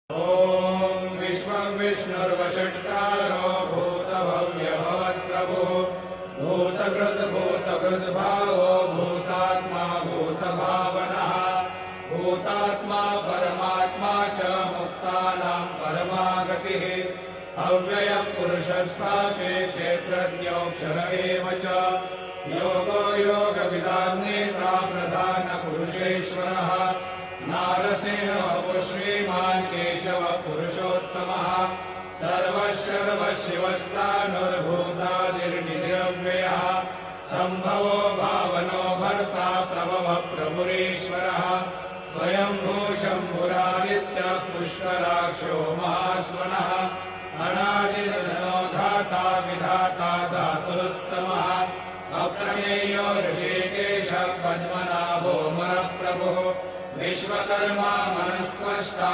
ॐ विश्वविष्णुर्वषट्कारो भूतभव्यभवत्प्रभुः भूतकृद्भावो भूतात्मा भूतभावनः भूतात्मा परमात्मा च मुक्तानां परमागतिः अव्ययपुरुषः साक्षी क्षेत्रज्ञोऽक्षर एव च योगो योगविदान्नेता प्रधानपुरुषेश्वरः नारसिंहः श्रीमान् केशवः पुरुषोत्तमः सर्वशर्वशिवस्तानुर्भूतादिर्निरव्ययः सम्भवो भावनो भर्ता प्रभवः प्रभुरीश्वरः स्वयंभू शम्भुरादित्यः पुष्कराक्षो महास्वनः अनादिर्धनो धाता विधाता धातुरुत्तमः अप्रमेयो ऋषिकेशः पद्मनाभो मनःप्रभुः विश्वकर्मा मनस्त्वष्टा